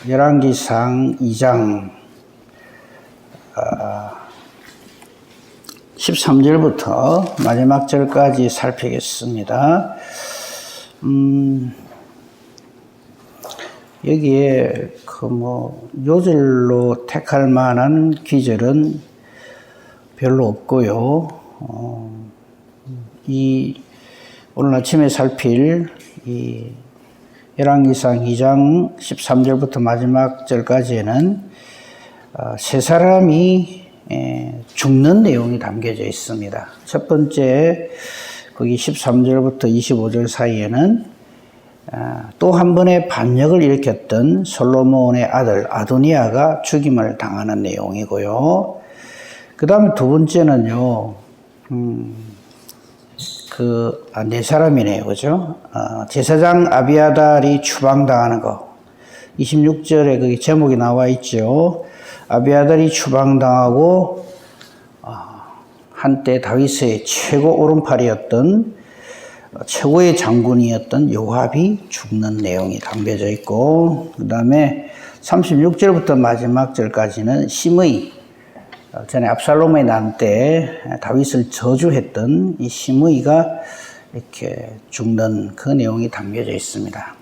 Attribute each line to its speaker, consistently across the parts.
Speaker 1: 열왕기상 2장 13절부터 마지막 절까지 살피겠습니다. 여기에 요절로 택할 만한 기절은 별로 없고요. 오늘 아침에 살필 이 열왕기상 2장 13절부터 마지막 절까지는 세 사람이 죽는 내용이 담겨져 있습니다. 첫 번째, 거기 13절부터 25절 사이에는 또 한 번의 반역을 일으켰던 솔로몬의 아들 아도니아가 죽임을 당하는 내용이고요. 그 다음에 두 번째는요, 네 사람이네요. 그죠? 제사장 아비아달이 추방당하는 거. 26절에 거기 제목이 나와 있죠. 아비아달이 추방당하고, 한때 다윗의 최고 오른팔이었던, 최고의 장군이었던 요압이 죽는 내용이 담겨져 있고, 그 다음에 36절부터 마지막 절까지는 시므이, 전에 압살롬의 난 때 다윗을 저주했던 이 시므이가 이렇게 죽는 그 내용이 담겨져 있습니다.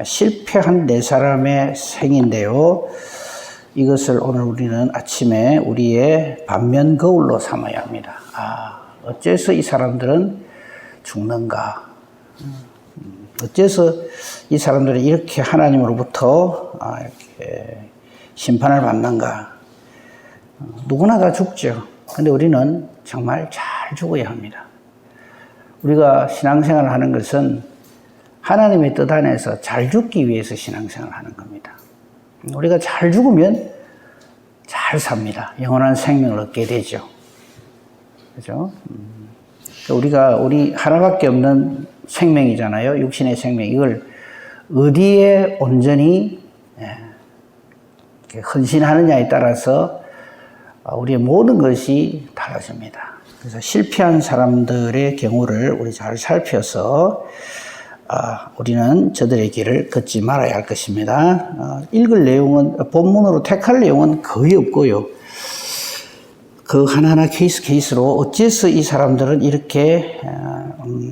Speaker 1: 실패한 네 사람의 생인데요. 이것을 오늘 우리는 아침에 우리의 반면 거울로 삼아야 합니다. 어째서 이 사람들은 죽는가? 어째서 이 사람들은 이렇게 하나님으로부터 이렇게 심판을 받는가? 누구나 다 죽죠. 근데 우리는 정말 잘 죽어야 합니다. 우리가 신앙생활을 하는 것은 하나님의 뜻 안에서 잘 죽기 위해서 신앙생활을 하는 겁니다. 우리가 잘 죽으면 잘 삽니다. 영원한 생명을 얻게 되죠. 그죠? 우리 하나밖에 없는 생명이잖아요. 육신의 생명. 이걸 어디에 온전히 헌신하느냐에 따라서 우리의 모든 것이 달라집니다. 그래서 실패한 사람들의 경우를 우리 잘 살펴서 우리는 저들의 길을 걷지 말아야 할 것입니다. 읽을 내용은, 본문으로 택할 내용은 거의 없고요. 그 하나하나 케이스로 어째서 이 사람들은 이렇게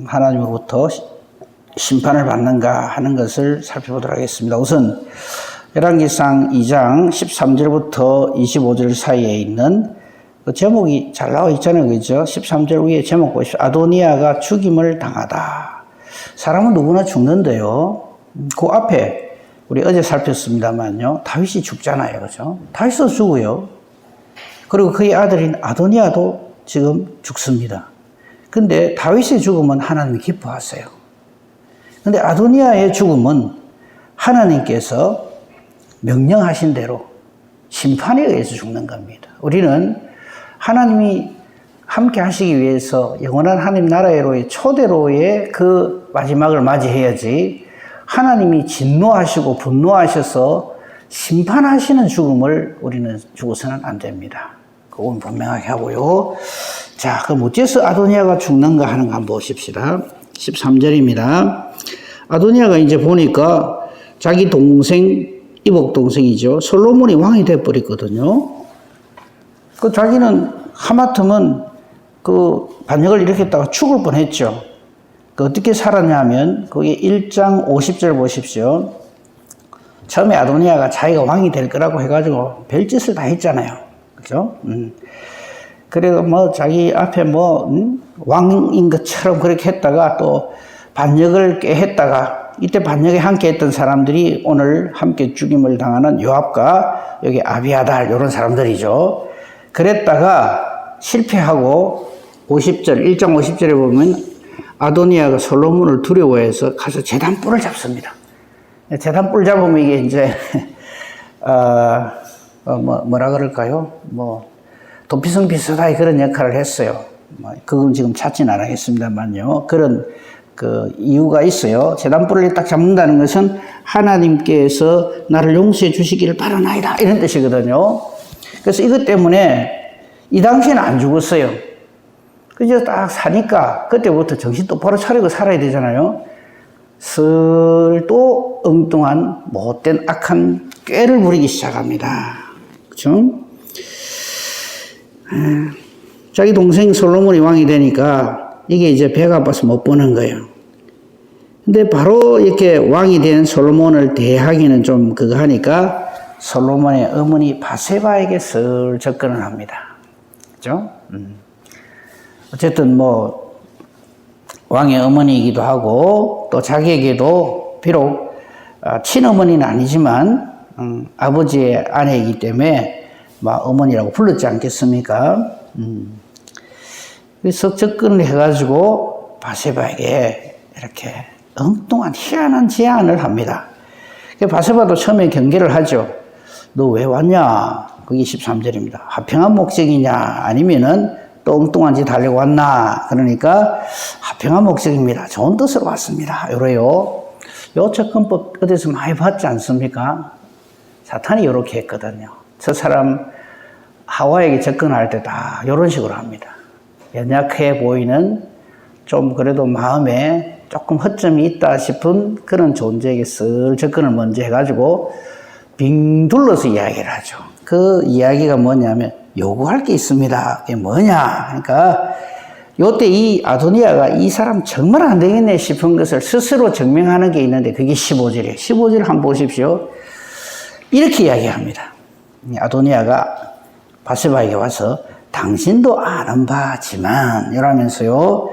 Speaker 1: 하나님으로부터 심판을 받는가 하는 것을 살펴보도록 하겠습니다. 우선 열왕기상 2장 13절부터 25절 사이에 있는 그 제목이 잘 나와 있잖아요. 그죠? 13절 위에 제목 보십시오. 아도니아가 죽임을 당하다. 사람은 누구나 죽는데요. 그 앞에 우리 어제 살폈습니다만요. 다윗이 죽잖아요. 그죠? 다윗도 죽어요. 그리고 그의 아들인 아도니아도 지금 죽습니다. 근데 다윗의 죽음은 하나님이 기뻐하세요. 근데 아도니아의 죽음은 하나님께서 명령하신 대로 심판에 의해서 죽는 겁니다. 우리는 하나님이 함께 하시기 위해서 영원한 하나님 나라로의 초대로의 그 마지막을 맞이해야지 하나님이 진노하시고 분노하셔서 심판하시는 죽음을 우리는 죽어서는 안 됩니다. 그건 분명하게 하고요. 자, 그럼 어째서 아도니아가 죽는가 하는 거 한번 보십시다. 13절입니다. 아도니아가 이제 보니까 자기 동생, 이복 동생이죠. 솔로몬이 왕이 돼버렸거든요. 자기는 하마터면 반역을 일으켰다가 죽을 뻔했죠. 어떻게 살았냐면 거기 1장 50절 보십시오. 처음에 아도니아가 자기가 왕이 될 거라고 해가지고 별짓을 다 했잖아요. 그죠? 그래서 자기 앞에 왕인 것처럼 그렇게 했다가 또 반역을 꽤 했다가 이때 반역에 함께 했던 사람들이 오늘 함께 죽임을 당하는 요압과 여기 아비아달 이런 사람들이죠. 그랬다가 실패하고 50절, 1장 50절에 보면 아도니아가 솔로몬을 두려워해서 가서 제단뿔을 잡습니다. 제단뿔 잡으면 이게 이제 뭐라 그럴까요? 도피성 비슷하게 그런 역할을 했어요. 그건 지금 찾지는 않겠습니다만요. 그런 이유가 있어요. 제단뿔을 딱 잡는다는 것은 하나님께서 나를 용서해 주시기를 바라나이다 이런 뜻이거든요. 그래서 이것 때문에 이 당시에는 안 죽었어요. 그래서 딱 사니까 그때부터 정신 똑바로 차리고 살아야 되잖아요. 또 엉뚱한 못된 악한 꾀를 부리기 시작합니다. 그죠? 자기 동생 솔로몬이 왕이 되니까 이게 이제 배가 아파서 못 보는 거예요. 근데 바로 이렇게 왕이 된 솔로몬을 대하기는 좀 그거 하니까 솔로몬의 어머니 바세바에게 슬 접근을 합니다. 그죠? 어쨌든 뭐 왕의 어머니이기도 하고 또 자기에게도 비록 친어머니는 아니지만 아버지의 아내이기 때문에 막 어머니라고 불렀지 않겠습니까? 그래서 접근을 해가지고 바세바에게 이렇게 엉뚱한 희한한 제안을 합니다. 바세바도 처음에 경계를 하죠. 너 왜 왔냐? 그게 13절입니다. 화평한 목적이냐? 아니면은 또 엉뚱한 짓 하려고 왔나? 그러니까 화평한 목적입니다. 좋은 뜻으로 왔습니다. 요래요. 요 접근법 어디서 많이 봤지 않습니까? 사탄이 요렇게 했거든요. 저 사람 하와에게 접근할 때 다 요런 식으로 합니다. 연약해 보이는 좀 그래도 마음에 조금 허점이 있다 싶은 그런 존재에게 슬 접근을 먼저 해가지고 빙 둘러서 이야기를 하죠. 그 이야기가 뭐냐면 요구할 게 있습니다. 그게 뭐냐? 그러니까 요때 이 아도니아가 이 사람 정말 안 되겠네 싶은 것을 스스로 증명하는 게 있는데 그게 15절이에요. 15절 한번 보십시오. 이렇게 이야기합니다. 아도니아가 바세바에게 와서 당신도 아는 바지만 이러면서요.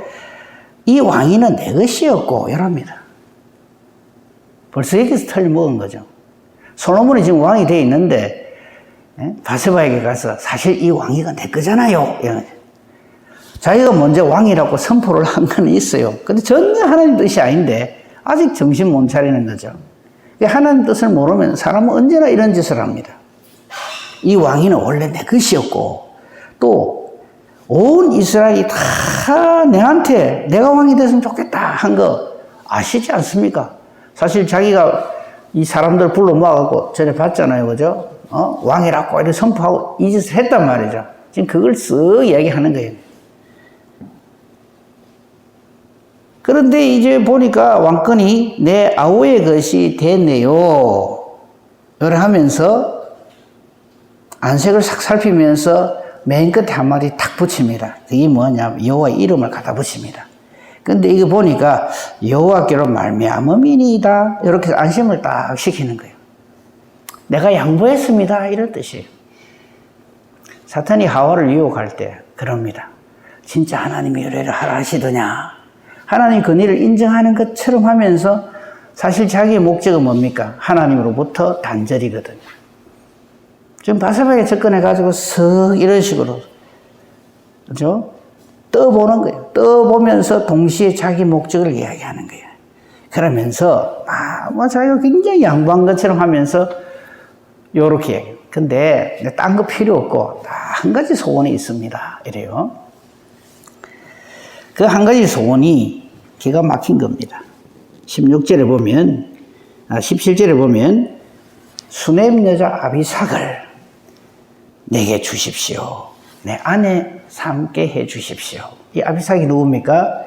Speaker 1: 이 왕위는 내 것이었고 이럽니다. 벌써 여기서 틀려먹은 거죠. 솔로몬이 지금 왕이 돼 있는데 바세바에게 가서 사실 이 왕위가 내 거잖아요. 자기가 먼저 왕이라고 선포를 한 건 있어요. 근데 전혀 하나님 뜻이 아닌데 아직 정신 못 차리는 거죠. 하나님 뜻을 모르면 사람은 언제나 이런 짓을 합니다. 이 왕위는 원래 내 것이었고 또 온 이스라엘이 다 내한테 내가 왕이 됐으면 좋겠다 한 거 아시지 않습니까? 사실 자기가 이 사람들 불러 모아갖고 전에 봤잖아요. 그죠? 왕이라고 이렇게 선포하고 이 짓을 했단 말이죠. 지금 그걸 쓱 얘기하는 거예요. 그런데 이제 보니까 왕권이 내 아우의 것이 됐네요. 이래 하면서 안색을 싹 살피면서 맨 끝에 한마디 탁 붙입니다. 그게 뭐냐면 여호와의 이름을 갖다 붙입니다. 근데 이거 보니까 여호와께로 말미암음이니이다. 이렇게 안심을 딱 시키는 거예요. 내가 양보했습니다. 이런 뜻이에요. 사탄이 하와를 유혹할 때 그럽니다. 진짜 하나님이 이래를 하라 하시더냐. 하나님 그 일을 인정하는 것처럼 하면서 사실 자기의 목적은 뭡니까? 하나님으로부터 단절이거든요. 지금 바세바에게 접근해가지고 쓱 이런 식으로, 그죠? 떠보는 거예요. 떠보면서 동시에 자기 목적을 이야기하는 거예요. 그러면서, 뭐 자기가 굉장히 양보한 것처럼 하면서 요렇게 얘기해요. 근데 딴 거 필요 없고, 다 한 가지 소원이 있습니다. 이래요. 그 한 가지 소원이 기가 막힌 겁니다. 16절에 보면, 17절에 보면, 수넴 여자 아비삭을 내게 주십시오. 내 아내 삼게 해 주십시오. 이 아비삭이 누굽니까?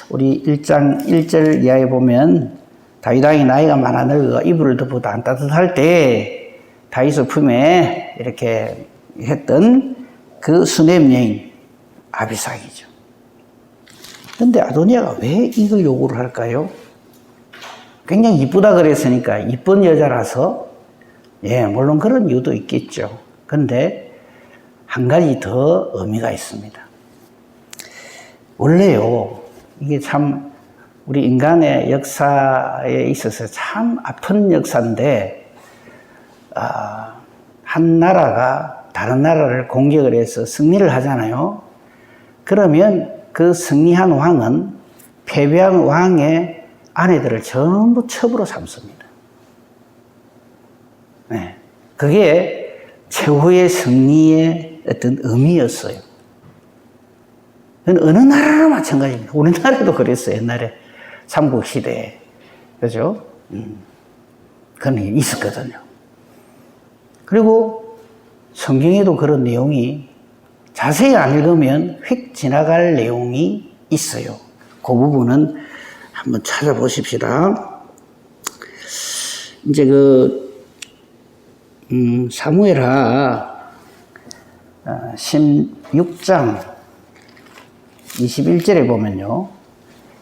Speaker 1: 우리 1장 1절 이하에 보면 다윗 왕이 나이가 많아 늙어 이불을 덮어도 안 따뜻할 때 다윗의 품에 이렇게 했던 그 수넴 여인 아비삭이죠. 근데 아도니아가 왜 이걸 요구를 할까요? 굉장히 이쁘다 그랬으니까 이쁜 여자라서 물론 그런 이유도 있겠죠. 근데 한 가지 더 의미가 있습니다. 원래요, 이게 참 우리 인간의 역사에 있어서 참 아픈 역사인데, 한 나라가 다른 나라를 공격을 해서 승리를 하잖아요. 그러면 그 승리한 왕은 패배한 왕의 아내들을 전부 첩으로 삼습니다. 그게 최후의 승리의 어떤 의미였어요. 어느 나라나 마찬가지입니다. 우리나라도 그랬어요. 옛날에 삼국시대에. 그죠? 그런 일이 있었거든요. 그리고 성경에도 그런 내용이 자세히 안 읽으면 휙 지나갈 내용이 있어요. 그 부분은 한번 찾아보십시다. 이제 사무엘하 16장 21절에 보면요.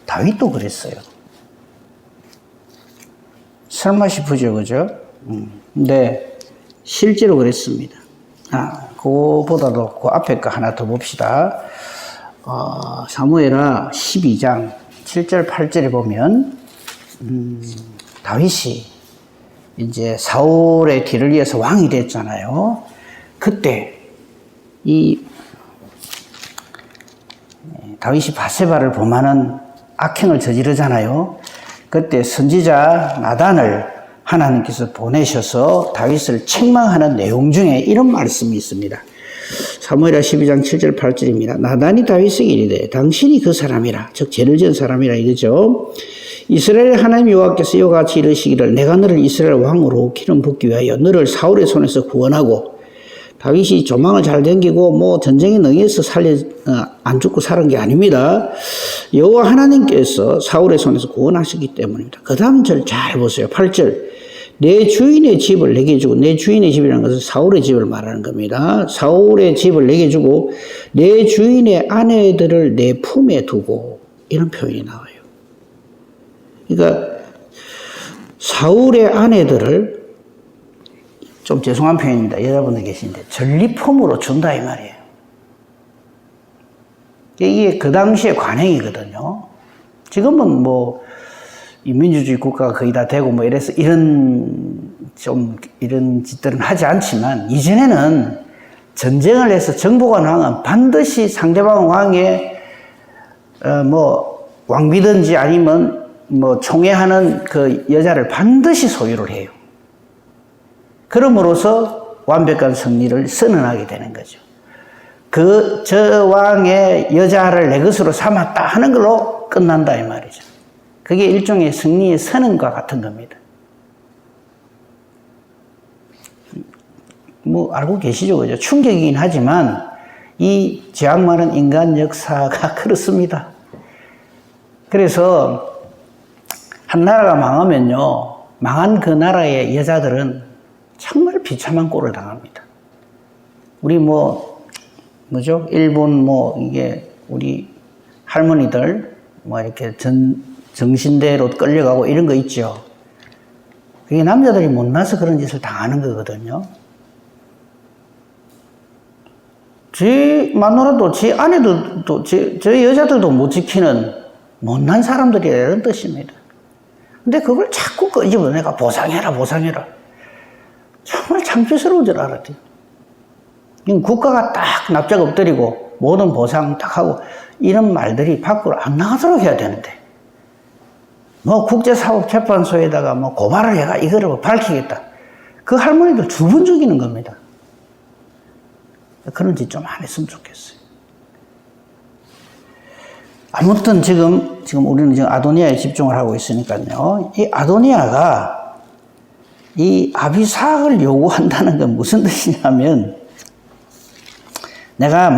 Speaker 1: 다윗도 그랬어요. 설마 싶으죠, 그죠? 근데 실제로 그랬습니다. 그거보다도 그 앞에 거 하나 더 봅시다. 사무엘하 12장 7절 8절에 보면 다윗이 이제 사울의 뒤를 이어서 왕이 됐잖아요. 그때 이 다윗이 바세바를 범하는 악행을 저지르잖아요. 그때 선지자 나단을 하나님께서 보내셔서 다윗을 책망하는 내용 중에 이런 말씀이 있습니다. 사무엘하 12장 7절 8절입니다. 나단이 다윗에게 이르되 당신이 그 사람이라, 즉 죄를 지은 사람이라 이르죠. 이스라엘 하나님 여호와께서 이와 같이 이르시기를 내가 너를 이스라엘 왕으로 기름 붓기 위하여 너를 사울의 손에서 구원하고, 다윗이 조망을 잘 댕기고 뭐 전쟁에 능해서 안 죽고 살은 게 아닙니다. 여호와 하나님께서 사울의 손에서 구원하셨기 때문입니다. 그 다음 절 잘 보세요. 8절. 내 주인의 집을 내게 주고, 내 주인의 집이라는 것은 사울의 집을 말하는 겁니다. 사울의 집을 내게 주고 내 주인의 아내들을 내 품에 두고, 이런 표현이 나와요. 그러니까 사울의 아내들을, 좀 죄송한 표현입니다. 여자분들 계신데 전리품으로 준다 이 말이에요. 이게 그 당시의 관행이거든요. 지금은 뭐 민주주의 국가가 거의 다 되고 뭐 이래서 이런 짓들은 하지 않지만, 이전에는 전쟁을 해서 정복한 왕은 반드시 상대방 왕의 뭐 왕비든지 아니면 뭐 총애하는 그 여자를 반드시 소유를 해요. 그럼으로써 완벽한 승리를 선언하게 되는 거죠. 저 왕의 여자를 내 것으로 삼았다 하는 걸로 끝난다 이 말이죠. 그게 일종의 승리의 선언과 같은 겁니다. 뭐 알고 계시죠, 그죠? 충격이긴 하지만 이 죄악 많은 인간 역사가 그렇습니다. 그래서 한 나라가 망하면요, 망한 그 나라의 여자들은 정말 비참한 꼴을 당합니다. 우리 뭐죠? 일본 이게 우리 할머니들 이렇게 정신대로 끌려가고 이런 거 있죠. 그게 남자들이 못나서 그런 짓을 당하는 거거든요. 제 마누라도, 제 아내도, 제 여자들도 못 지키는 못난 사람들이라는 뜻입니다. 근데 그걸 자꾸 끄집어 내가 보상해라. 정말 창피스러운 줄 알았대요. 국가가 딱 납작 엎드리고 모든 보상 딱 하고 이런 말들이 밖으로 안 나가도록 해야 되는데, 국제사법재판소에다가 고발을 해가 이거를 밝히겠다. 그 할머니들 2번 죽이는 겁니다. 그런 짓 좀 안 했으면 좋겠어요. 아무튼 지금 우리는 지금 아도니아에 집중을 하고 있으니까요. 이 아도니아가 이 아비삭을 요구한다는 건 무슨 뜻이냐면, 내가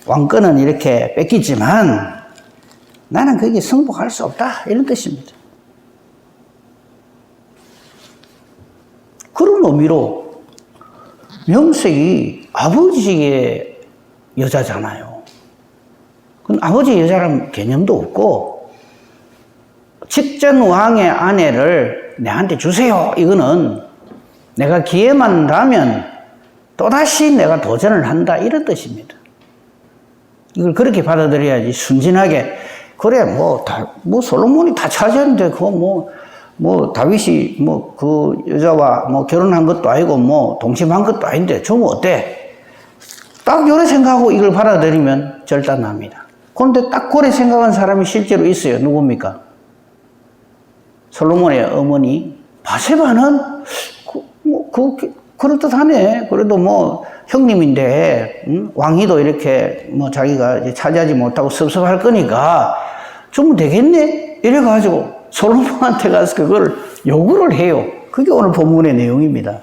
Speaker 1: 왕권은 이렇게 뺏기지만 나는 거기에 승복할 수 없다, 이런 뜻입니다. 그런 의미로 명색이 아버지의 여자잖아요. 그건 아버지의 여자라는 개념도 없고, 직전 왕의 아내를 내한테 주세요, 이거는 내가 기회만 나면 또다시 내가 도전을 한다, 이런 뜻입니다. 이걸 그렇게 받아들여야지. 순진하게 그래 솔로몬이 다 차지했는데 다윗이 그 여자와 결혼한 것도 아니고 동침한 것도 아닌데 좀 어때? 딱 요래 생각하고 이걸 받아들이면 절단납니다. 그런데 딱 그래 생각한 사람이 실제로 있어요. 누굽니까? 솔로몬의 어머니 바세바는 그럴듯하네. 그래도 형님인데 왕위도 이렇게 자기가 이제 차지하지 못하고 섭섭할 거니까 주면 되겠네. 이래가지고 솔로몬한테 가서 그걸 요구를 해요. 그게 오늘 본문의 내용입니다.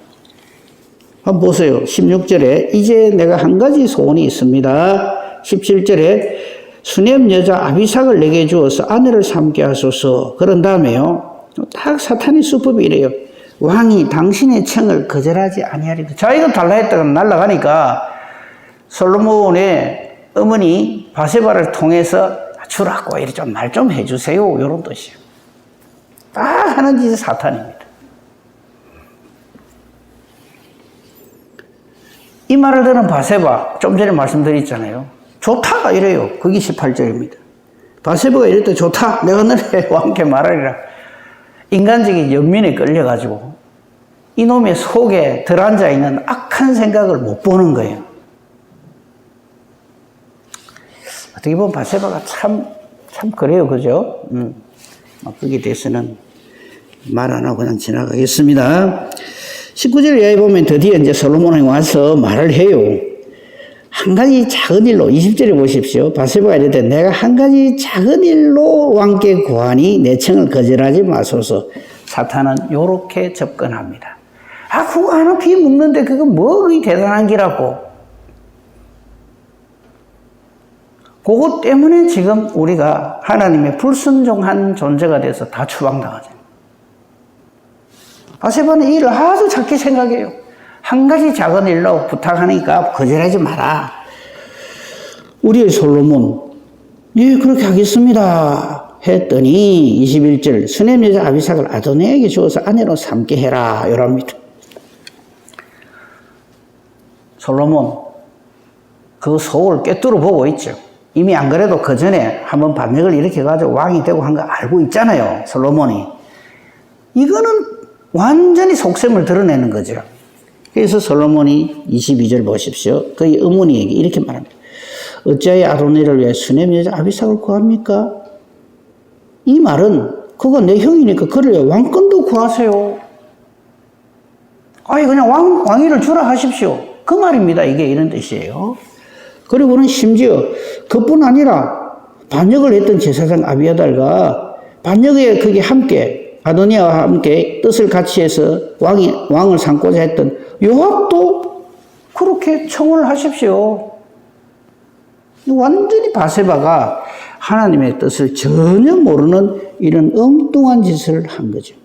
Speaker 1: 한번 보세요. 16절에 이제 내가 한 가지 소원이 있습니다. 17절에 수넴 여자 아비삭을 내게 주어서 아내를 삼게 하소서. 그런 다음에요, 딱 사탄의 수법이 이래요. 왕이 당신의 청을 거절하지 아니하리다. 자기가 달라 했다가 날아가니까 솔로몬의 어머니 바세바를 통해서 주라고 이렇게 좀 말 좀 해주세요. 이런 뜻이에요. 다 하는 짓이 사탄입니다. 이 말을 들은 바세바, 좀 전에 말씀드렸잖아요. 좋다 이래요. 그게 18절입니다. 바세바가 이럴 때 좋다. 내가 너네 왕께 말하리라. 인간적인 연민에 끌려가지고 이놈의 속에 들어앉아 있는 악한 생각을 못 보는 거예요. 어떻게 보면 바세바가 참 그래요. 그죠? 거기에 대해서는 말 안 하고 그냥 지나가겠습니다. 19절 이하에 보면 드디어 이제 솔로몬이 와서 말을 해요. 한 가지 작은 일로, 20절에 보십시오. 바세바가 이랬대, 내가 한 가지 작은 일로 왕께 구하니 내 청을 거절하지 마소서. 사탄은 요렇게 접근합니다. 아, 그거 하나 비 먹는데 그거 뭐 그게 대단한 기라고. 그것 때문에 지금 우리가 하나님의 불순종한 존재가 돼서 다 추방당하잖아요. 바세바는 이 일을 아주 작게 생각해요. 한 가지 작은 일로 부탁하니까 거절하지 마라. 우리의 솔로몬, 예, 그렇게 하겠습니다. 했더니 21절, 수넴 여자 아비삭을 아도니아에게 주어서 아내로 삼게 해라. 이랍니다. 솔로몬, 그 속을 꿰뚫어 보고 있죠. 이미 안 그래도 그 전에 한번 반역을 일으켜가지고 왕이 되고 한 거 알고 있잖아요. 솔로몬이. 이거는 완전히 속셈을 드러내는 거죠. 그래서 솔로몬이 22절 보십시오. 그의 어머니에게 이렇게 말합니다. 어찌하여 아도니를 위해 수넴 여자 아비삭을 구합니까? 이 말은 그가 내 형이니까 그를 위해 왕권도 구하세요. 아니 그냥 왕위를 주라 하십시오. 그 말입니다. 이게 이런 뜻이에요. 그리고는 심지어 그뿐 아니라 반역을 했던 제사장 아비아달과 반역에 그게 함께 아도니아와 함께 뜻을 같이 해서 왕을 삼고자 했던 요압도 그렇게 청을 하십시오. 완전히 바세바가 하나님의 뜻을 전혀 모르는 이런 엉뚱한 짓을 한 거죠.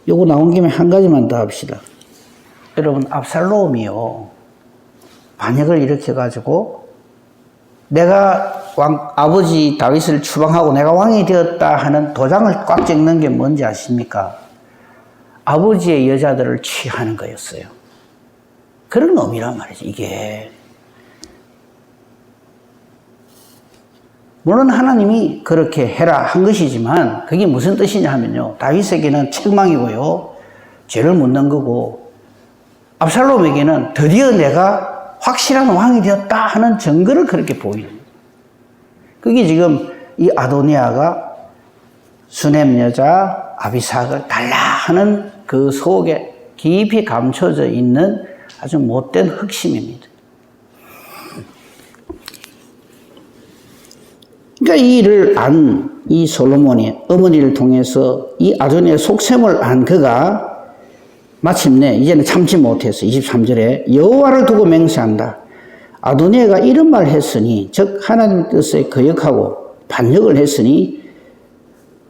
Speaker 1: 요거 나온 김에 한 가지만 더 합시다. 여러분, 압살롬이요, 반역을 일으켜가지고 내가 아버지 다윗을 추방하고 내가 왕이 되었다 하는 도장을 꽉 찍는 게 뭔지 아십니까? 아버지의 여자들을 취하는 거였어요. 그런 의미란 말이죠, 이게. 물론 하나님이 그렇게 해라 한 것이지만 그게 무슨 뜻이냐 하면요, 다윗에게는 책망이고요, 죄를 묻는 거고, 압살롬에게는 드디어 내가 확실한 왕이 되었다 하는 증거를 그렇게 보이는 거예요. 그게 지금 이 아도니아가 수넴 여자 아비삭을 달라 하는 그 속에 깊이 감춰져 있는 아주 못된 흑심입니다. 그러니까 이 일을 안 이 솔로몬이 어머니를 통해서 이 아도니아의 속셈을 안 그가 마침내 이제는 참지 못해서 23절에 여호와를 두고 맹세한다. 아도니아가 이런 말을 했으니, 즉 하나님의 뜻에 거역하고 반역을 했으니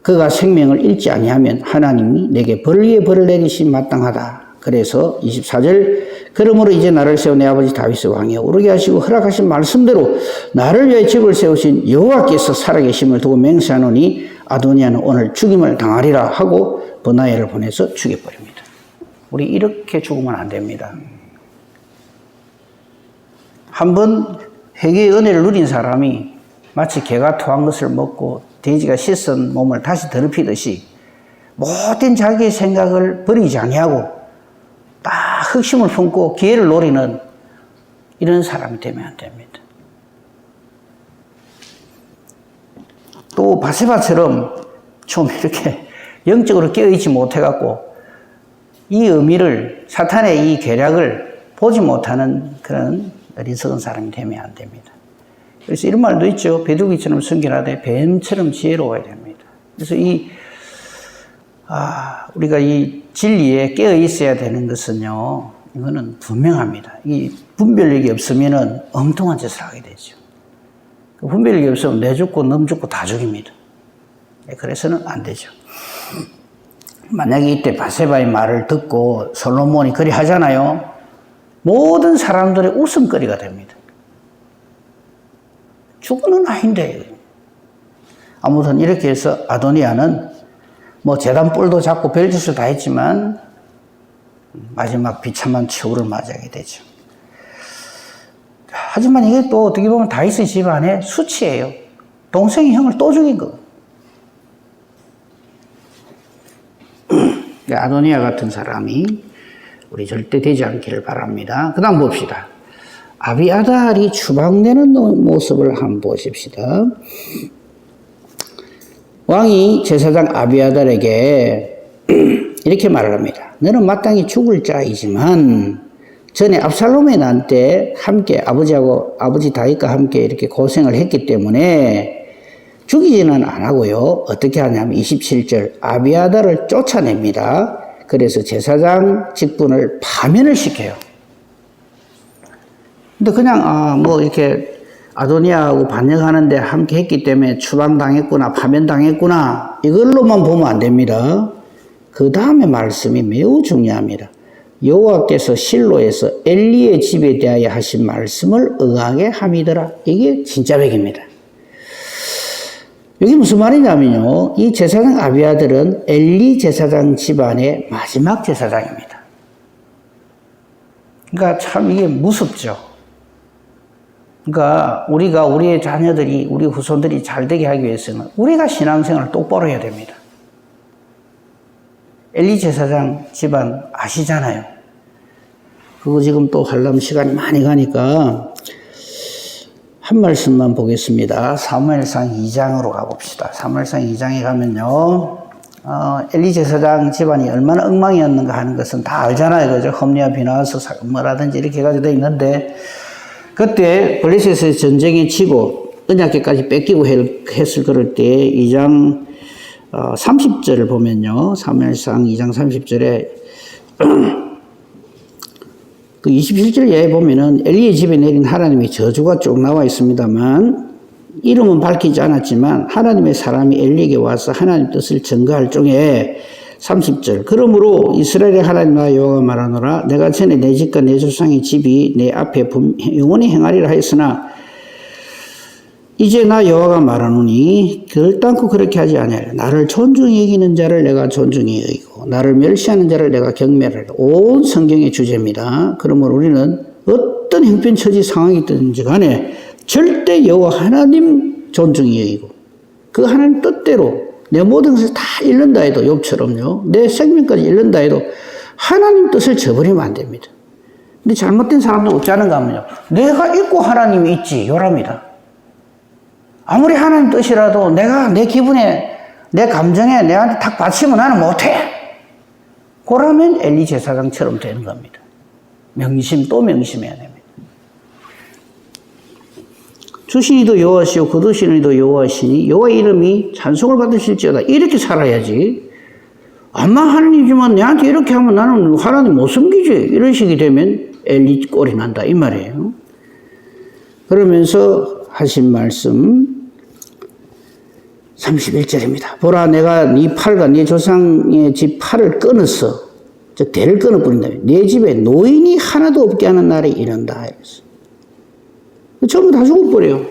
Speaker 1: 그가 생명을 잃지 아니하면 하나님이 내게 벌 위에 벌을 내리시 마땅하다. 그래서 24절, 그러므로 이제 나를 세워 내 아버지 다윗의 왕이여 오르게 하시고 허락하신 말씀대로 나를 위해 집을 세우신 여호와께서 살아계심을 두고 맹세하노니 아도니아는 오늘 죽임을 당하리라 하고 버나야를 보내서 죽여버립니다. 우리 이렇게 죽으면 안 됩니다. 한번 회개의 은혜를 누린 사람이 마치 개가 토한 것을 먹고 돼지가 씻은 몸을 다시 더럽히듯이 못된 자기의 생각을 버리지 아니하고 딱 흑심을 품고 기회를 노리는 이런 사람이 되면 안 됩니다. 또 바세바처럼 좀 이렇게 영적으로 깨어있지 못해갖고 이 의미를, 사탄의 이 계략을 보지 못하는 그런 어리석은 사람이 되면 안 됩니다. 그래서 이런 말도 있죠. 베두기처럼 순결하되 뱀처럼 지혜로워야 됩니다. 그래서 우리가 이 진리에 깨어 있어야 되는 것은요, 이거는 분명합니다. 이 분별력이 없으면은 엉뚱한 짓을 하게 되죠. 분별력이 없으면 내 죽고 놈 죽고 다 죽입니다. 그래서는 안 되죠. 만약에 이때 바세바의 말을 듣고 솔로몬이 그리 하잖아요. 모든 사람들의 웃음거리가 됩니다. 죽은 아닌데. 아무튼 이렇게 해서 아도니아는 뭐 제단 뿔도 잡고 별짓을 다 했지만 마지막 비참한 최후를 맞이하게 되죠. 하지만 이게 또 어떻게 보면 다윗의 집안의 수치예요. 동생이 형을 또 죽인 거. 아도니아 같은 사람이 우리 절대 되지 않기를 바랍니다. 그 다음 봅시다. 아비아달이 추방되는 모습을 한번 보십시다. 왕이 제사장 아비아달에게 이렇게 말을 합니다. 너는 마땅히 죽을 자이지만 전에 압살롬이 난 때 함께 아버지 다윗과 함께 이렇게 고생을 했기 때문에 죽이지는 안 하고요. 어떻게 하냐면 27절 아비아달을 쫓아냅니다. 그래서 제사장 직분을 파면을 시켜요. 근데 그냥 뭐 이렇게 아도니아하고 반역하는데 함께 했기 때문에 추방당했구나 파면당했구나 이걸로만 보면 안 됩니다. 그 다음에 말씀이 매우 중요합니다. 여호와께서 실로에서 엘리의 집에 대하여 하신 말씀을 응하게 함이더라. 이게 진짜 백입니다. 여기 무슨 말이냐면요. 이 제사장 아비아들은 엘리 제사장 집안의 마지막 제사장입니다. 그러니까 참 이게 무섭죠. 그러니까 우리가 우리의 자녀들이 우리 후손들이 잘 되게 하기 위해서는 우리가 신앙생활을 똑바로 해야 됩니다. 엘리 제사장 집안 아시잖아요. 그거 지금 또 하려면 시간이 많이 가니까 한 말씀만 보겠습니다. 사무엘상 2장으로 가봅시다. 사무엘상 2장에 가면요. 엘리 제사장 집안이 얼마나 엉망이었는가 하는 것은 다 알잖아요. 그죠? 험리와 비나와서 뭐라든지 이렇게 해가지고 되어 있는데 그때 블레셋에서 전쟁에 치고 언약궤까지 뺏기고 했을 그럴 때 2장 30절을 보면요. 사무엘상 2장 30절에 그 27절 예에 보면은 엘리의 집에 내린 하나님의 저주가 쭉 나와 있습니다만 이름은 밝히지 않았지만 하나님의 사람이 엘리에게 와서 하나님 뜻을 전가할 중에 30절 그러므로 이스라엘의 하나님 나 여호와가 말하노라 내가 전에 내 집과 내 조상의 집이 내 앞에 영원히 행하리라 하였으나 이제 나 여호와가 말하노니 결단코 그렇게 하지 아니하리라. 나를 존중히 여기는 자를 내가 존중히 여기고 나를 멸시하는 자를 내가 경멸하리라. 온 성경의 주제입니다. 그러므로 우리는 어떤 형편처지 상황이 있든지 간에 절대 여호와 하나님 존중히 여기고 그 하나님 뜻대로 내 모든 것을 다 잃는다 해도 욥처럼요. 내 생명까지 잃는다 해도 하나님 뜻을 저버리면 안 됩니다. 근데 잘못된 사람도 어찌 하는가 하면요. 내가 있고 하나님이 있지 요랍니다. 아무리 하나님 뜻이라도 내가 내 기분에 내 감정에 내한테 탁 받치면 나는 못해. 그러면 엘리 제사장처럼 되는 겁니다. 명심 또 명심해야 됩니다. 주시니도 여호와시오 거두시니도 여호와시니 여호와의 이름이 찬송을 받으실지어다. 이렇게 살아야지. 아마 하나님이지만 내한테 이렇게 하면 나는 하나님 못 섬기지. 이런 식이 되면 엘리 꼴이 난다 이 말이에요. 그러면서 하신 말씀 31절입니다. 보라 내가 네 팔과 네 조상의 집 팔을 끊었어. 즉 대를 끊어버린다. 네 집에 노인이 하나도 없게 하는 날이 이른다. 전부 다 죽어버려요.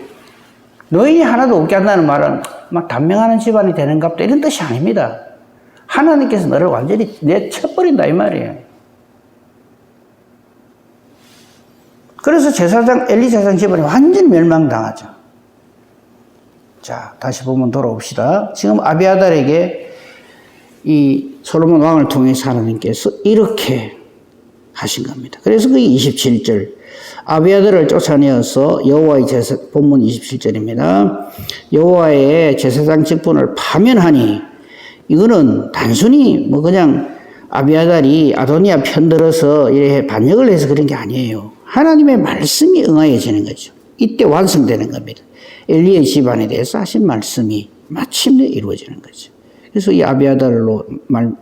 Speaker 1: 노인이 하나도 없게 한다는 말은 막 단명하는 집안이 되는갑다 이런 뜻이 아닙니다. 하나님께서 너를 완전히 내쳐버린다 이 말이에요. 그래서 엘리 제사장 집안이 완전히 멸망당하죠. 자, 다시 보면 돌아옵시다. 지금 아비아달에게 이 솔로몬 왕을 통해서 하나님께서 이렇게 하신 겁니다. 그래서 그 27절 아비아달을 쫓아내어서 여호와의 본문 27절입니다. 여호와의 제사장 직분을 파면하니 이거는 단순히 뭐 그냥 아비아달이 아도니아 편들어서 이렇게 반역을 해서 그런 게 아니에요. 하나님의 말씀이 응하여지는 거죠. 이때 완성되는 겁니다. 엘리의 집안에 대해서 하신 말씀이 마침내 이루어지는 거죠. 그래서 이 아비아달로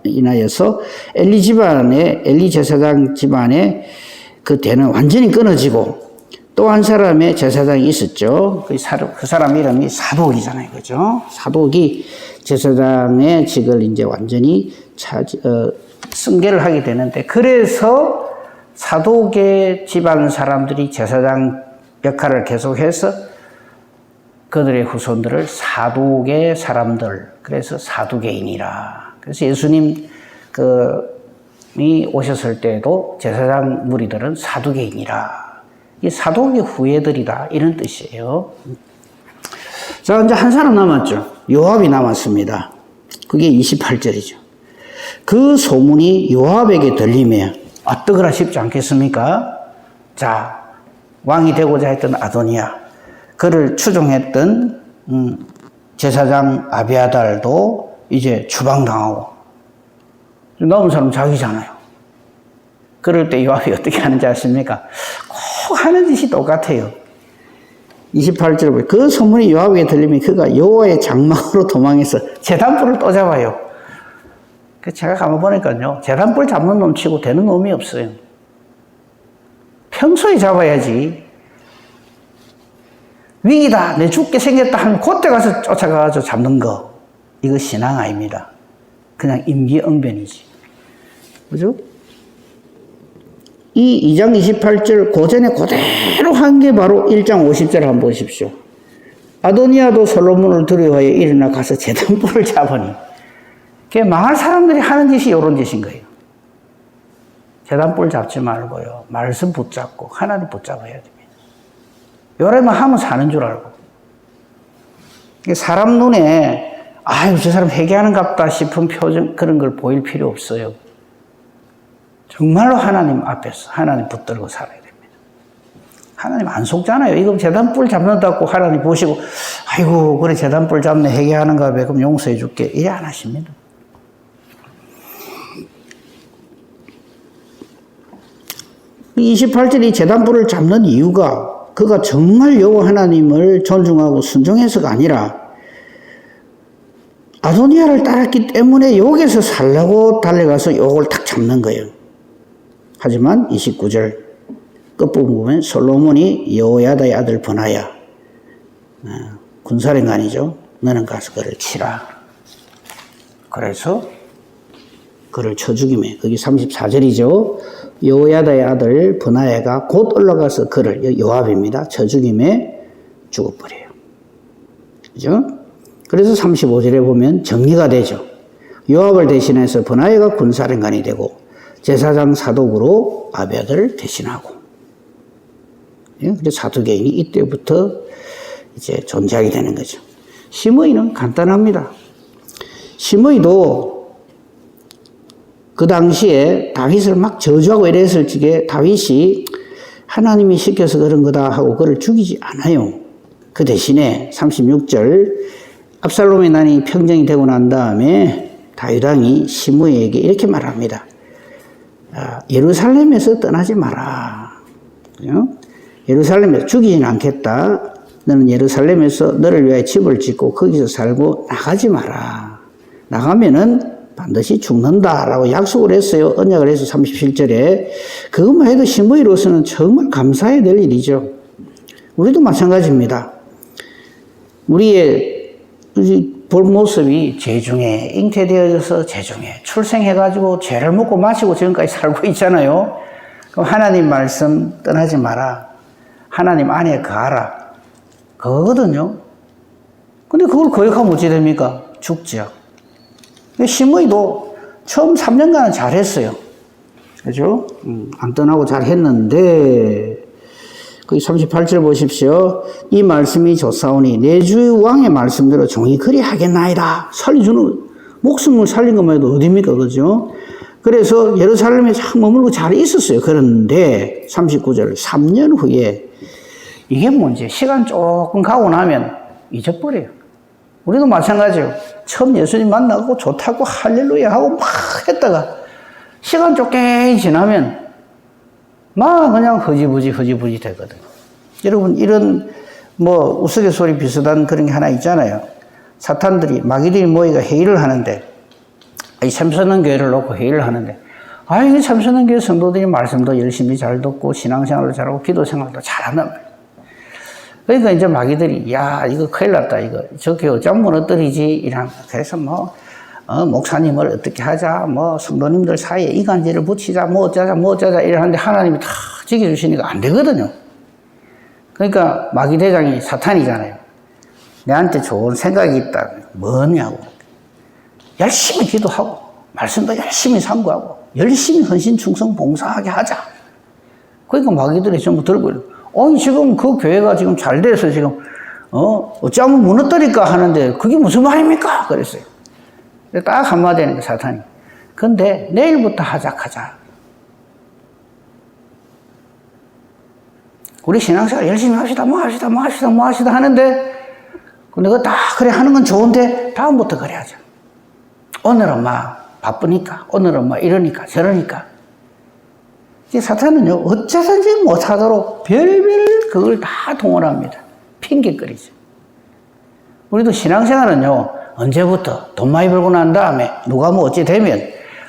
Speaker 1: 인하여서 엘리 제사장 집안의 그 대는 완전히 끊어지고 또 한 사람의 제사장이 있었죠. 그 사람 이름이 사독이잖아요. 그죠? 사독이 제사장의 직을 이제 완전히 승계를 하게 되는데, 그래서 사독의 집안 사람들이 제사장 역할을 계속해서 그들의 후손들을 사독의 사람들, 그래서 사두개인이라. 그래서 예수님이 오셨을 때도 제사장 무리들은 사두개인이라. 이 사독의 후예들이다, 이런 뜻이에요. 자, 이제 한 사람 남았죠. 요압이 남았습니다. 그게 28절이죠. 그 소문이 요압에게 들리며 어떠거라 싶지 않겠습니까? 자, 왕이 되고자 했던 아도니아, 그를 추종했던 제사장 아비아달도 이제 추방당하고, 남은 사람 자기잖아요. 그럴 때 요압이 어떻게 하는지 아십니까? 꼭 하는 짓이 똑같아요. 28절에 보면 그 소문이 요압에게 들리면 그가 여호와의 장막으로 도망해서 제단불을 또 잡아요. 제가 가만 보니까요, 제단불 잡는 놈 치고 되는 놈이 없어요. 평소에 잡아야지. 위기다, 내 죽게 생겼다 하면 그때 가서 쫓아가서 잡는 거, 이거 신앙 아닙니다. 그냥 임기응변이지. 그죠? 이 2장 28절 고전에 그대로 한 게 바로 1장 50절 한번 보십시오. 아도니아도 솔로몬을 두려워하여 일어나 가서 제단불을 잡으니, 그게 망할 사람들이 하는 짓이 이런 짓인 거예요. 제단불 잡지 말고요, 말씀 붙잡고 하나님 붙잡아야 됩니다. 요래만 하면 사는 줄 알고. 사람 눈에 아유, 저 사람 회개하는갑다 싶은 표정, 그런 걸 보일 필요 없어요. 정말로 하나님 앞에서 하나님 붙들고 살아야 됩니다. 하나님 안 속잖아요. 이거 제단불 잡는다고 하나님 보시고, 아이고, 그래, 제단불 잡네, 회개하는가 봐, 그럼 용서해 줄게, 이래 안 하십니다. 이 28절이 제단불을 잡는 이유가 그가 정말 여호와 하나님을 존중하고 순종해서가 아니라 아도니아를 따랐기 때문에 여기서 살라고 달려가서 요걸 딱 잡는 거예요. 하지만 29절 끝부분 보면 솔로몬이 여호야다의 아들 브나야, 군사령관이죠. 너는 가서 그를 치라. 그래서 그를 쳐 죽이며, 거기 34절이죠. 여호야다의 아들 브나야가 곧 올라가서 그를, 요압입니다, 쳐 죽이며 죽어버려요. 그죠? 그래서 35절에 보면 정리가 되죠. 요압을 대신해서 브나야가 군사령관이 되고 제사장 사독으로 아비아들을 대신하고, 그래서 사두개인이 이때부터 이제 존재하게 되는 거죠. 시므이는 간단합니다. 시므이도 그 당시에 다윗을 막 저주하고 이랬을 적에 다윗이 하나님이 시켜서 그런 거다 하고 그를 죽이지 않아요. 그 대신에 36절 압살롬의 난이 평정이 되고 난 다음에 다윗 왕이 시므이에게 이렇게 말합니다. 예루살렘에서 떠나지 마라. 예루살렘에서 죽이진 않겠다. 너는 예루살렘에서 너를 위하여 집을 짓고 거기서 살고 나가지 마라. 나가면은 반드시 죽는다라고 약속을 했어요. 언약을 해서 37절에. 그것만 해도 시므이로서는 정말 감사해야 될 일이죠. 우리도 마찬가지입니다. 우리의 볼 모습이 죄중에 잉태되어져서 죄중에 출생해가지고 죄를 먹고 마시고 지금까지 살고 있잖아요. 그럼 하나님 말씀 떠나지 마라. 하나님 안에 거하라. 그거거든요. 근데 그걸 거역하면 어찌 됩니까? 죽죠. 시므이도 처음 3년간은 잘했어요. 그죠? 안 떠나고 잘했는데, 거기 38절 보십시오. 이 말씀이 좋사오니 내 주 왕의 말씀대로 종이 그리 하겠나이다. 살려주는, 목숨을 살린 것만 해도 어딥니까? 그죠? 그래서 예루살렘에 잘 머물고 잘 있었어요. 그런데 39절 3년 후에 이게 뭔지 시간 조금 가고 나면 잊어버려요. 우리도 마찬가지예요. 처음 예수님 만나고 좋다고 할렐루야 하고 막 했다가 시간 조금 지나면 막 그냥 흐지부지 되거든요. 여러분, 이런 뭐 우스갯소리 비슷한 그런 게 하나 있잖아요. 사탄들이, 마귀들이 모이가 회의를 하는데, 이 참선한 교회를 놓고 회의를 하는데, 이 참선한 교회 성도들이 말씀도 열심히 잘 듣고 신앙생활도 잘하고 기도 생활도 잘한단 말이에요. 그러니까 이제 마귀들이, 야, 이거 큰일 났다, 이거. 저게 어쩜 무너뜨리지? 이런. 그래서 목사님을 어떻게 하자, 성도님들 사이에 이간질을 붙이자, 어쩌자, 이러는데 하나님이 다 지켜주시니까 안 되거든요. 그러니까 마귀대장이 사탄이잖아요. 내한테 좋은 생각이 있다. 뭐냐고. 열심히 기도하고, 말씀도 열심히 삼고하고, 열심히 헌신, 충성, 봉사하게 하자. 그러니까 마귀들이 전부 들고 있어요. 지금 그 교회가 지금 잘 돼서 지금, 어쩌면 무너뜨릴까 하는데, 그게 무슨 말입니까? 그랬어요. 딱 한마디 하는 거, 사탄이. 근데 내일부터 하자. 우리 신앙생활 열심히 합시다, 합시다 하는데, 내가 다 그래 하는 건 좋은데, 다음부터 그래 하자. 오늘은 바쁘니까, 오늘은 이러니까, 저러니까. 이 사탄은요, 어쩌든지 못하도록 별별 그걸 다 동원합니다. 핑계거리죠. 우리도 신앙생활은요, 언제부터 돈 많이 벌고 난 다음에 누가 어찌 되면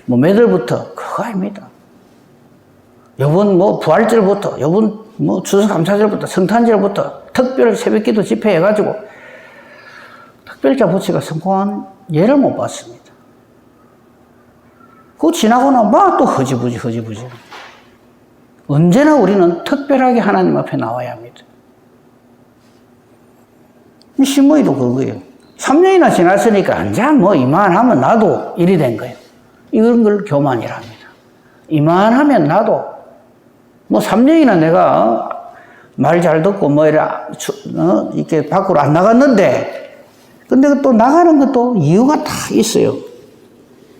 Speaker 1: 몇 월부터 그거 아닙니다. 요번 부활절부터, 요번 추수감사절부터, 성탄절부터 특별 새벽기도 집회해가지고 특별자 부치가 성공한 예를 못 봤습니다. 그거 지나고 나면 또 허지부지. 언제나 우리는 특별하게 하나님 앞에 나와야 합니다. 신모이도 그거예요. 3년이나 지났으니까 이제 이만하면 나도 일이 된 거예요. 이런 걸 교만이라 합니다. 이만하면 나도 3년이나 내가 말 잘 듣고 이렇게 밖으로 안 나갔는데, 근데 또 나가는 것도 이유가 다 있어요.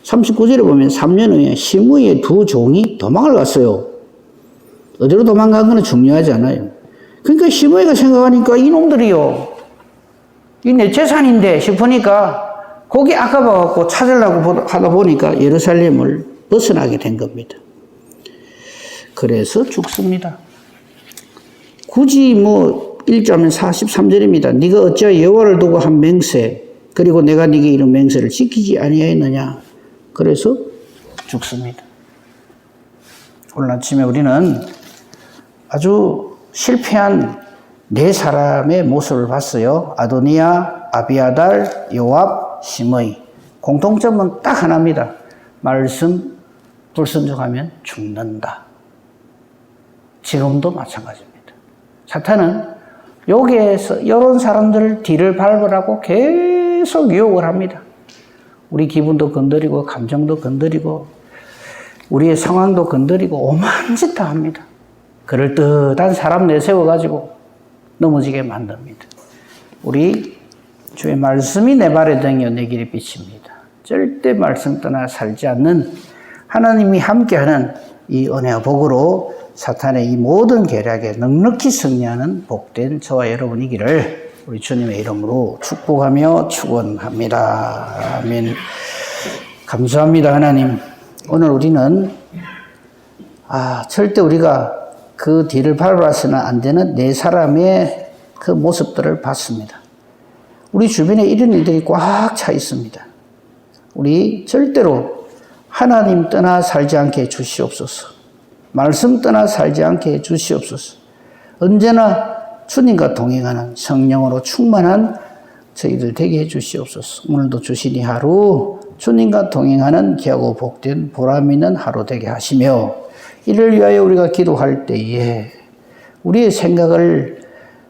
Speaker 1: 39절에 보면 3년 후에 시므이의 두 종이 도망을 갔어요. 어디로 도망간 건 중요하지 않아요. 그러니까 시므이가 생각하니까 이놈들이요, 이 내 재산인데 싶으니까 거기 아까봐갖고 찾으려고 하다 보니까 예루살렘을 벗어나게 된 겁니다. 그래서 죽습니다. 굳이 1절은 43절입니다. 네가 어찌하여 여호와를 두고 한 맹세, 그리고 내가 네게 이런 맹세를 지키지 아니하였느냐. 그래서 죽습니다. 오늘 아침에 우리는 아주 실패한 네 사람의 모습을 봤어요. 아도니아, 아비아달, 요압, 시므이. 공통점은 딱 하나입니다. 말씀 불순종하면 죽는다. 지금도 마찬가지입니다. 사탄은 여기에서 이런 사람들 뒤를 밟으라고 계속 유혹을 합니다. 우리 기분도 건드리고 감정도 건드리고 우리의 상황도 건드리고 오만 짓 다 합니다. 그럴듯한 사람 내세워가지고 넘어지게 만듭니다. 우리 주의 말씀이 내 발의 등이요 내 길의 빛입니다. 절대 말씀 떠나 살지 않는 하나님이 함께하는 이 은혜와 복으로 사탄의 이 모든 계략에 넉넉히 승리하는 복된 저와 여러분이기를 우리 주님의 이름으로 축복하며 축원합니다. 아멘. 감사합니다, 하나님. 오늘 우리는 절대 우리가 그 뒤를 밟아서는 안 되는 네 사람의 그 모습들을 봤습니다. 우리 주변에 이런 일들이 꽉 차 있습니다. 우리 절대로 하나님 떠나 살지 않게 해 주시옵소서. 말씀 떠나 살지 않게 해 주시옵소서. 언제나 주님과 동행하는 성령으로 충만한 저희들 되게 해 주시옵소서. 오늘도 주신 이 하루 주님과 동행하는 귀하고 복된 보람 있는 하루 되게 하시며, 이를 위하여 우리가 기도할 때에 우리의 생각을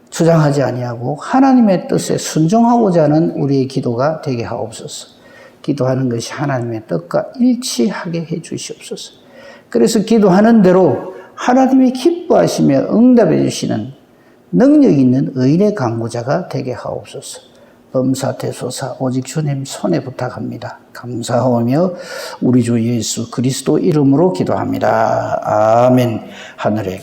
Speaker 1: 주장하지 아니하고 하나님의 뜻에 순종하고자 하는 우리의 기도가 되게 하옵소서. 기도하는 것이 하나님의 뜻과 일치하게 해 주시옵소서. 그래서 기도하는 대로 하나님이 기뻐하시며 응답해 주시는 능력 있는 의인의 강구자가 되게 하옵소서. 범사대소사 오직 주님 손에 부탁합니다. 감사하며 우리 주 예수 그리스도 이름으로 기도합니다. 아멘. 하늘에